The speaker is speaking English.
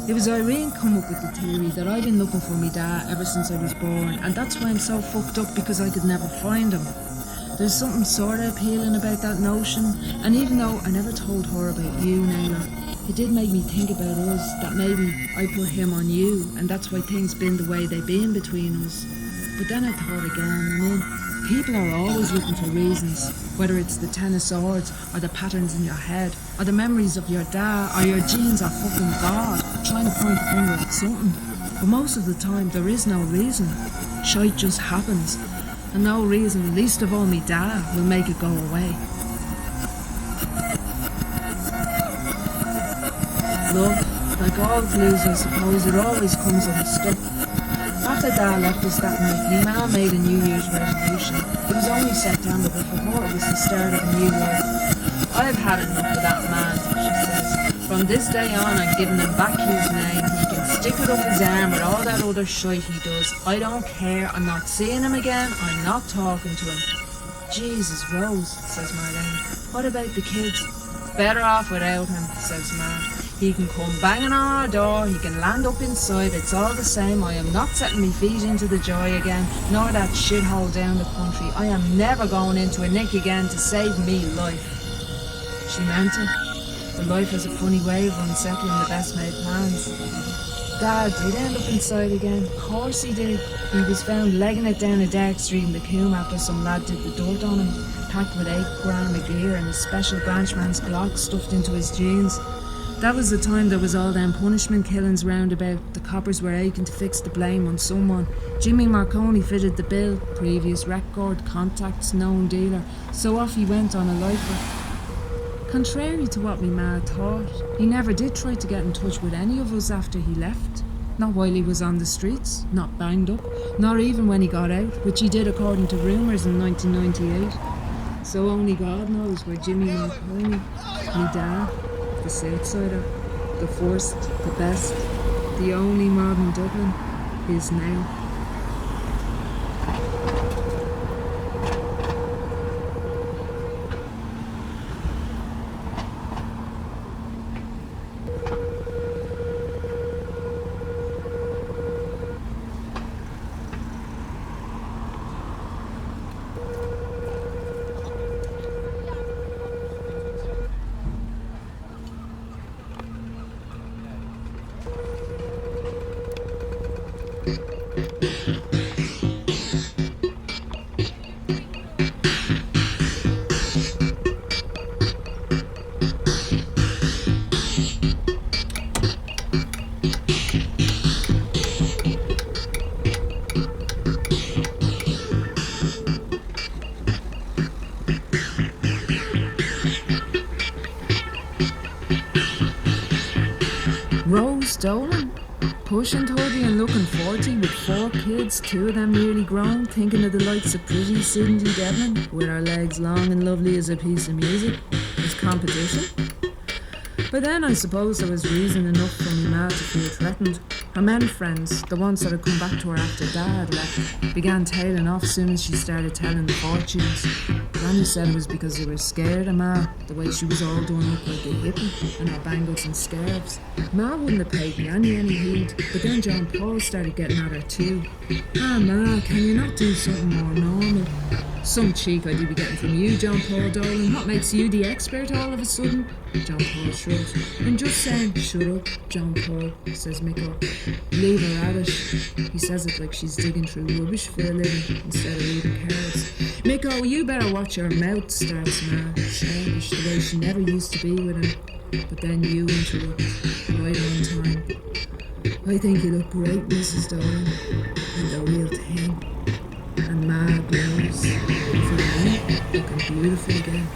It was Irene come up with the theory that I'd been looking for me dad ever since I was born, and that's why I'm so fucked up, because I could never find him. There's something sort of appealing about that notion, and even though I never told her about you, Naylor, it did make me think about us, that maybe I put him on you, and that's why things been the way they been between us. But then I thought again, people are always looking for reasons, whether it's the 10 of swords, or the patterns in your head, or the memories of your dad, or your genes, or fucking God, trying to point the finger at something. But most of the time, there is no reason. Shite just happens. And no reason, least of all me dad, will make it go away. Love, like all blues, I suppose, it always comes unstuck. After Dad left us that night, me ma made a New Year's resolution. It was only September, but for her it was the start of a new year. I've had enough of that man, she says. From this day on, I'm giving him back his name. He can stick it up his arm with all that other shite he does. I don't care. I'm not seeing him again. I'm not talking to him. Jesus, Rose, says Marlene. What about the kids? Better off without him, says Ma. He can come banging on our door, he can land up inside, it's all the same. I am not setting my feet into the joy again, nor that shithole down the country. I am never going into a nick again to save me life. She meant it. But life has a funny way of unsettling the best made plans. Dad did end up inside again. Of course he did. He was found legging it down a dark street in the Coombe after some lad did the dirt on him, packed with 8 grand of gear and a special branchman's Glock stuffed into his jeans. That was the time there was all them punishment killings round about. The coppers were aching to fix the blame on someone. Jimmy Marconi fitted the bill. Previous record, contacts, known dealer. So off he went on a lifer. Contrary to what me ma thought, he never did try to get in touch with any of us after he left. Not while he was on the streets, not banged up, nor even when he got out, which he did according to rumours in 1998. So only God knows where Jimmy Marconi, me dad, the Southsider, the first, the best, the only mob in Dublin, is now. Lucy Dolan, pushing 30 and looking 40 with 4 kids, 2 of them nearly grown, thinking of the likes of pretty Cindy Devlin, with her legs long and lovely as a piece of music, as competition. But then I suppose there was reason enough for me ma to feel threatened. Her men friends, the ones that had come back to her after Dad left, began tailing off soon as she started telling the fortunes. Granny said it was because they were scared of Ma, the way she was all done up like a hippie, and her bangles and scarves. Ma wouldn't have paid me any heed, but then John Paul started getting at her too. Ah, Ma, can you not do something more normal? Some cheek I do be getting from you, John Paul Dolan. What makes you the expert all of a sudden? John Paul shrugged. I'm just saying, shut up, John Paul, says Miko. Leave her at it. He says it like she's digging through rubbish for a living instead of reading cards. Miko, you better watch your mouth, starts Ma, childish the way she never used to be with him. But then you interrupt, right on time. I think you look great, Mrs. Dolan, and the real thing. And Ma blows for me, looking beautiful again.